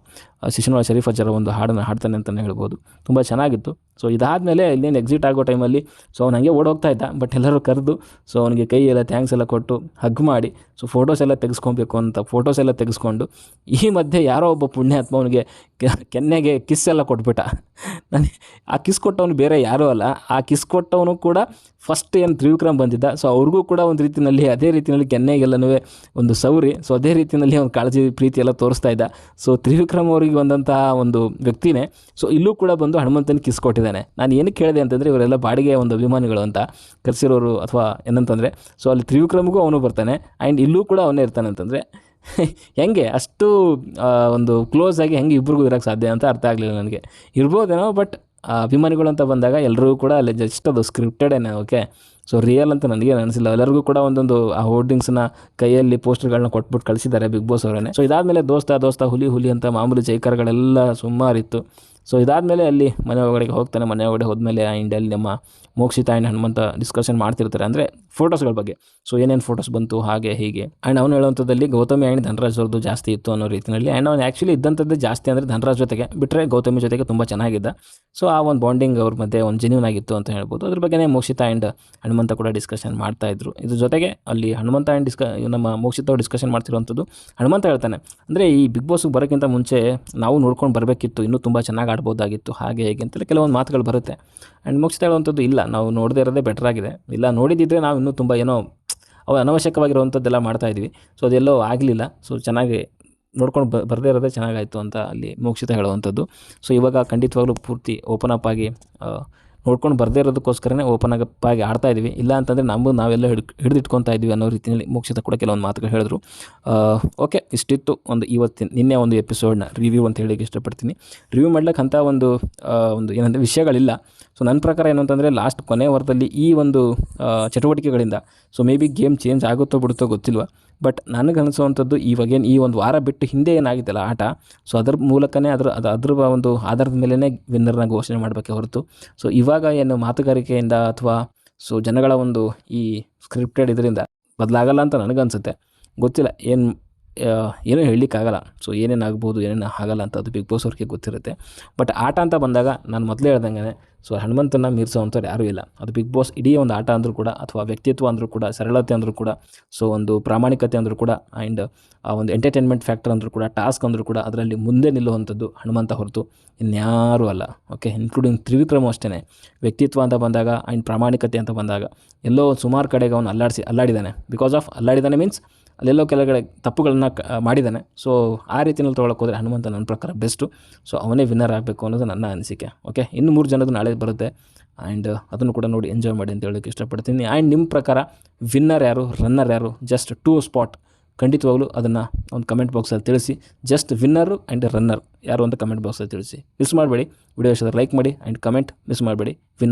ಶಿಶುನಾಳ ಶರೀಫ್ ಅಜ್ಜರ ಒಂದು ಹಾಡನ್ನು ಹಾಡ್ತಾನೆ ಅಂತಲೇ ಹೇಳ್ಬೋದು. ತುಂಬ ಚೆನ್ನಾಗಿತ್ತು. ಸೊ ಇದಾದಮೇಲೆ ಇನ್ನೇನು ಎಕ್ಸಿಟ್ ಆಗೋ ಟೈಮಲ್ಲಿ ಸೊ ಅವ್ನು ಹಾಗೆ ಓಡೋಗ್ತಾ ಇದ್ದ. ಬಟ್ ಎಲ್ಲರೂ ಕರೆದು ಸೊ ಅವನಿಗೆ ಕೈ ಎಲ್ಲ ಥ್ಯಾಂಕ್ಸ್ ಎಲ್ಲ ಕೊಟ್ಟು ಹಗ್ ಮಾಡಿ ಸೊ ಫೋಟೋಸ್ ಎಲ್ಲ ತೆಗೆಸ್ಕೊಬೇಕು ಅಂತ ಫೋಟೋಸ್ ಎಲ್ಲ ತೆಗೆಸ್ಕೊಂಡು ಈ ಮಧ್ಯೆ ಯಾರೋ ಒಬ್ಬ ಪುಣ್ಯಾತ್ಮ ಅವನಿಗೆ ಕೆನ್ನೆಗೆ ಕಿಸ್ ಎಲ್ಲ ಕೊಟ್ಬಿಟ್ಟ. ನನಗೆ ಆ ಕಿಸ್ ಕೊಟ್ಟವನು ಬೇರೆ ಯಾರೂ ಅಲ್ಲ, ಆ ಕಿಸ್ ಕೊಟ್ಟವನು ಕೂಡ ಫಸ್ಟ್ ಏನು ತ್ರಿವಿಕ್ರಮ್ ಬಂದಿದ್ದ. ಸೊ ಅವ್ರಿಗೂ ಕೂಡ ಒಂದು ರೀತಿಯಲ್ಲಿ ಅದೇ ರೀತಿಯಲ್ಲಿ ಕೆನ್ನೆಗೆಲ್ಲನೂ ಒಂದು ಸೌರಿ ಸೊ ಅದೇ ರೀತಿಯಲ್ಲಿ ಒಂದು ಕಾಳಜಿ ಪ್ರೀತಿ ಎಲ್ಲ ತೋರಿಸ್ತಾ ಇದ್ದ. ಸೊ ತ್ರಿವಿಕ್ರಮ್ ಅವರಿಗೆ ಬಂದಂತಹ ಒಂದು ವ್ಯಕ್ತಿನೇ ಸೊ ಇಲ್ಲೂ ಕೂಡ ಬಂದು ಹನುಮಂತನ ಕಿಸ್ ಕೊಟ್ಟಿದ್ದಾನೆ. ನಾನು ಏನಕ್ಕೆ ಹೇಳಿದೆ ಅಂತಂದರೆ ಇವರೆಲ್ಲ ಬಾಡಿಗೆ ಒಂದು ಅಭಿಮಾನಿಗಳು ಅಂತ ಕರೆಸಿರೋರು ಅಥವಾ ಏನಂತಂದರೆ ಸೊ ಅಲ್ಲಿ ತ್ರಿವಿಕ್ರಮ್ಗೂ ಅವನು ಬರ್ತಾನೆ ಆ್ಯಂಡ್ ಇಲ್ಲೂ ಕೂಡ ಅವನೇ ಇರ್ತಾನೆ ಅಂತಂದರೆ ಹೆಂಗೆ ಅಷ್ಟು ಒಂದು ಕ್ಲೋಸ್ ಆಗಿ ಹೆಂಗೆ ಇಬ್ರಿಗೂ ಇರೋಕ್ಕೆ ಸಾಧ್ಯ ಅಂತ ಅರ್ಥ ಆಗಲಿಲ್ಲ ನನಗೆ. ಇರ್ಬೋದೇನೋ, ಬಟ್ ಅಭಿಮಾನಿಗಳು ಅಂತ ಬಂದಾಗ ಎಲ್ಲರೂ ಕೂಡ ಅಲ್ಲಿ ಜಸ್ಟ್ ಅದು ಸ್ಕ್ರಿಪ್ಟೆಡೇನೆ. ಓಕೆ, ಸೊ ರಿಯಲ್ ಅಂತ ನನಗೆ ಅನಿಸಿಲ್ಲ. ಎಲ್ಲರಿಗೂ ಕೂಡ ಒಂದೊಂದು ಆ ಹೋರ್ಡಿಂಗ್ಸ್ನ ಕೈಯಲ್ಲಿ ಪೋಸ್ಟರ್ಗಳನ್ನ ಕೊಟ್ಬಿಟ್ಟು ಕಳಿಸಿದ್ದಾರೆ ಬಿಗ್ ಬಾಸ್ ಅವರೇ. ಸೊ ಇದಾದಮೇಲೆ ದೋಸ್ತ ಹುಲಿ ಅಂತ ಮಾಮೂಲಿ ಜೈಕಾರಗಳೆಲ್ಲ ಸುಮಾರಿತ್ತು. ಸೊ ಇದಾದಮೇಲೆ ಅಲ್ಲಿ ಮನೆ ಒಳಗಡೆ ಹೋಗ್ತಾನೆ. ಮನೆ ಒಳಗಡೆ ಹೋದ್ಮೇಲೆ ಆ್ಯಂಡ್ ಅಲ್ಲಿ ನಮ್ಮ ಮೋಕ್ಷಿತ ಆ್ಯಂಡ್ ಹನುಮಂತ ಡಿಸ್ಕಷನ್ ಮಾಡ್ತಿರ್ತಾರೆ, ಅಂದರೆ ಫೋಟೋಸ್ಗಳ ಬಗ್ಗೆ. ಸೊ ಏನೇನು ಫೋಟೋಸ್ ಬಂತು ಹಾಗೆ ಹೀಗೆ. ಆ್ಯಂಡ್ ಅವನು ಹೇಳುವಂಥದ್ದಲ್ಲಿ ಗೌತಮಿ ಆ್ಯಂಡ್ ಧನರಾಜ್ ಅವ್ರದ್ದು ಜಾಸ್ತಿ ಇತ್ತು ಅನ್ನೋ ರೀತಿಯಲ್ಲಿ. ಆ್ಯಂಡ್ ಅವ್ನು ಆ್ಯಕ್ಚುಲಿ ಇದ್ದಂಥದ್ದು ಜಾಸ್ತಿ ಅಂದರೆ ಧನರಾಜ್ ಜೊತೆಗೆ ಬಿಟ್ಟರೆ ಗೌತಮಿ ಜೊತೆಗೆ ತುಂಬ ಚೆನ್ನಾಗಿದ್ದ. ಸೊ ಆ ಒಂದು ಬಾಂಡಿಂಗ್ ಅವ್ರ ಮಧ್ಯೆ ಒಂದು ಜೆನ್ಯೂನ್ ಆಗಿತ್ತು ಅಂತ ಹೇಳ್ಬೋದು. ಅದ್ರ ಬಗ್ಗೆ ಮೋಕ್ಷಿತ ಆ್ಯಂಡ್ ಹನುಮಂತ ಕೂಡ ಡಿಸ್ಕಷನ್ ಮಾಡ್ತಾಯಿದ್ರು. ಇದ್ರ ಜೊತೆಗೆ ಅಲ್ಲಿ ಹನುಮಂತ ಆ್ಯಂಡ್ ನಮ್ಮ ಮೋಕ್ಷಿತ ಅವ್ರು ಡಿಸ್ಕಷನ್ ಮಾಡ್ತಿರುವಂಥದ್ದು. ಹನುಮಂತ ಹೇಳ್ತಾನೆ, ಅಂದರೆ ಈ ಬಿಗ್ ಬಾಸ್ಗೆ ಬರೋಕ್ಕಿಂತ ಮುಂಚೆ ನಾವು ನೋಡ್ಕೊಂಡು ಬರಬೇಕಿತ್ತು, ಇನ್ನೂ ತುಂಬ ಚೆನ್ನಾಗಿ ಆಡ್ಬೋದಾಗಿತ್ತು ಹಾಗೆ ಹೇಗೆ ಅಂತೆಲ್ಲ ಕೆಲವೊಂದು ಮಾತುಗಳು ಬರುತ್ತೆ. ಆ್ಯಂಡ್ ಮೋಕ್ಷಿತ ಹೇಳುವಂಥದ್ದು ಇಲ್ಲ, ನಾವು ನೋಡದೇ ಇರೋದೇ ಬೆಟರ್ ಆಗಿದೆ, ಇಲ್ಲ ನೋಡಿದ್ದಿದ್ರೆ ನಾವು ಇನ್ನೂ ತುಂಬ ಏನೋ ಅವು ಅನವಶ್ಯಕವಾಗಿರುವಂಥದ್ದೆಲ್ಲ ಮಾಡ್ತಾಯಿದ್ವಿ. ಸೊ ಅದೆಲ್ಲೋ ಆಗಲಿಲ್ಲ, ಸೊ ಚೆನ್ನಾಗಿ ನೋಡ್ಕೊಂಡು ಬರದೇ ಇರೋದೇ ಚೆನ್ನಾಗಾಯಿತು ಅಂತ ಅಲ್ಲಿ ಮೋಕ್ಷಿತ ಹೇಳುವಂಥದ್ದು. ಸೊ ಇವಾಗ ಖಂಡಿತವಾಗ್ಲೂ ಪೂರ್ತಿ ಓಪನ್ ಅಪ್ ಆಗಿ ನೋಡ್ಕೊಂಡು ಬರದೇ ಇರೋದಕ್ಕೋಸ್ಕರನೇ ಓಪನ್ ಅಪ್ ಆಗಿ ಆಡ್ತಾಯಿದ್ವಿ. ಇಲ್ಲ ಅಂತಂದರೆ ನಾವೆಲ್ಲ ಹಿಡಿದಿಟ್ಕೊತಾ ಇದ್ವಿ ಅನ್ನೋ ರೀತಿಯಲ್ಲಿ ಮೋಕ್ಷಿತ ಕೂಡ ಕೆಲವೊಂದು ಮಾತುಗಳು ಹೇಳಿದ್ರು. ಓಕೆ, ಇಷ್ಟಿತ್ತು ಒಂದು ನಿನ್ನೆ ಒಂದು ಎಪಿಸೋಡ್ನ ರಿವ್ಯೂ ಅಂತ ಹೇಳಿಕ್ಕೆ ಇಷ್ಟಪಡ್ತೀನಿ. ರಿವ್ಯೂ ಮಾಡ್ಲಿಕ್ಕೆ ಅಂಥ ಒಂದು ಏನಂದರೆ ವಿಷಯಗಳಿಲ್ಲ. ಸೊ ನನ್ನ ಪ್ರಕಾರ ಏನು ಅಂತಂದರೆ ಲಾಸ್ಟ್ ಕೊನೆ ವಾರದಲ್ಲಿ ಈ ಒಂದು ಚಟುವಟಿಕೆಗಳಿಂದ so may be game change ಆಗುತ್ತೋ ಬಿಡುತ್ತೋ ಗೊತ್ತಿಲ್ವ, ಬಟ್ ನನಗನ್ನಿಸುವಂಥದ್ದು ಇವಾಗೇನು ಈ ಒಂದು ವಾರ ಬಿಟ್ಟು ಹಿಂದೆ ಏನಾಗಿತ್ತಲ್ಲ ಆಟ, ಸೊ ಅದ್ರ ಮೂಲಕನೇ ಅದ್ರ ಒಂದು ಆಧಾರದ ಮೇಲೇ ವಿನ್ನರ್ನ ಘೋಷಣೆ ಮಾಡಬೇಕೆ ಹೊರತು ಸೊ ಇವಾಗ ಏನು ಮಾತುಗಾರಿಕೆಯಿಂದ ಅಥವಾ ಸೊ ಜನಗಳ ಒಂದು ಈ ಸ್ಕ್ರಿಪ್ಟೆಡ್ ಇದರಿಂದ ಬದಲಾಗಲ್ಲ ಅಂತ ನನಗನ್ಸುತ್ತೆ. ಗೊತ್ತಿಲ್ಲ, ಏನೂ ಹೇಳಲಿಕ್ಕಾಗಲ್ಲ. ಸೊ ಏನೇನು ಆಗ್ಬೋದು ಏನೇನು ಆಗಲ್ಲ ಅಂತ ಅದು ಬಿಗ್ ಬಾಸ್ ಅವ್ರಿಗೆ ಗೊತ್ತಿರುತ್ತೆ. ಬಟ್ ಆಟ ಅಂತ ಬಂದಾಗ ನಾನು ಮೊದಲೇ ಹೇಳ್ದಂಗೆ ಸೊ ಹನುಮಂತನ ಮೀರಿಸೋವಂಥವ್ರು ಯಾರೂ ಇಲ್ಲ. ಅದು ಬಿಗ್ ಬಾಸ್ ಇಡೀ ಒಂದು ಆಟ ಅಂದರೂ ಕೂಡ ಅಥವಾ ವ್ಯಕ್ತಿತ್ವ ಅಂದರೂ ಕೂಡ, ಸರಳತೆ ಅಂದರೂ ಕೂಡ, ಸೊ ಒಂದು ಪ್ರಾಮಾಣಿಕತೆ ಅಂದರೂ ಕೂಡ, ಆ್ಯಂಡ್ ಆ ಒಂದು ಎಂಟರ್ಟೈನ್ಮೆಂಟ್ ಫ್ಯಾಕ್ಟರ್ ಅಂದರೂ ಕೂಡ, ಟಾಸ್ಕ್ ಅಂದರೂ ಕೂಡ ಅದರಲ್ಲಿ ಮುಂದೆ ನಿಲ್ಲುವಂಥದ್ದು ಹನುಮಂತ ಹೊರತು ಇನ್ಯಾರೂ ಅಲ್ಲ. ಓಕೆ, ಇನ್ಕ್ಲೂಡಿಂಗ್ ತ್ರಿವಿಕ್ರಮ್ ಅಷ್ಟೇ. ವ್ಯಕ್ತಿತ್ವ ಅಂತ ಬಂದಾಗ ಆ್ಯಂಡ್ ಪ್ರಾಮಾಣಿಕತೆ ಅಂತ ಬಂದಾಗ ಎಲ್ಲೋ ಸುಮಾರು ಕಡೆಗೆ ಅವನು ಅಲ್ಲಾಡಿದ್ದಾನೆ. ಬಿಕಾಸ್ ಆಫ್ ಅಲ್ಲಾಡಿದ್ದಾನೆ ಮೀನ್ಸ್ ಅಲ್ಲೆಲ್ಲೋ ಕೆಳಗಡೆ ತಪ್ಪುಗಳನ್ನ ಮಾಡಿದ್ದಾನೆ. ಸೊ ಆ ರೀತಿಯಲ್ಲಿ ತೊಗೊಳಕ್ಕೆ ಹೋದರೆ ಹನುಮಂತ ನನ್ನ ಪ್ರಕಾರ ಬೆಸ್ಟು. ಸೊ ಅವನೇ ವಿನ್ನರ್ ಆಗಬೇಕು ಅನ್ನೋದು ನನ್ನ ಅನಿಸಿಕೆ. ಓಕೆ, ಇನ್ನು 3 ಜನದ್ದು ನಾಳೆ ಬರುತ್ತೆ. ಆ್ಯಂಡ್ ಅದನ್ನು ಕೂಡ ನೋಡಿ ಎಂಜಾಯ್ ಮಾಡಿ ಅಂತ ಹೇಳೋಕ್ಕೆ ಇಷ್ಟಪಡ್ತೀನಿ. ಆ್ಯಂಡ್ ನಿಮ್ಮ ಪ್ರಕಾರ ವಿನ್ನರ್ ಯಾರು, ರನ್ನರ್ ಯಾರು, ಜಸ್ಟ್ 2 ಸ್ಪಾಟ್ ಖಂಡಿತವಾಗ್ಲೂ ಅದನ್ನು ಒಂದು ಕಮೆಂಟ್ ಬಾಕ್ಸಲ್ಲಿ ತಿಳಿಸಿ. ಜಸ್ಟ್ ವಿನ್ನರು ಆ್ಯಂಡ್ ರನ್ನರ್ ಯಾರು ಅಂತ ಕಮೆಂಟ್ ಬಾಕ್ಸಲ್ಲಿ ತಿಳಿಸಿ. ಮಿಸ್ ಮಾಡಬೇಡಿ. ವಿಡಿಯೋ ಇಷ್ಟ ಲೈಕ್ ಮಾಡಿ ಆ್ಯಂಡ್ ಕಮೆಂಟ್ ಮಿಸ್ ಮಾಡಬೇಡಿ.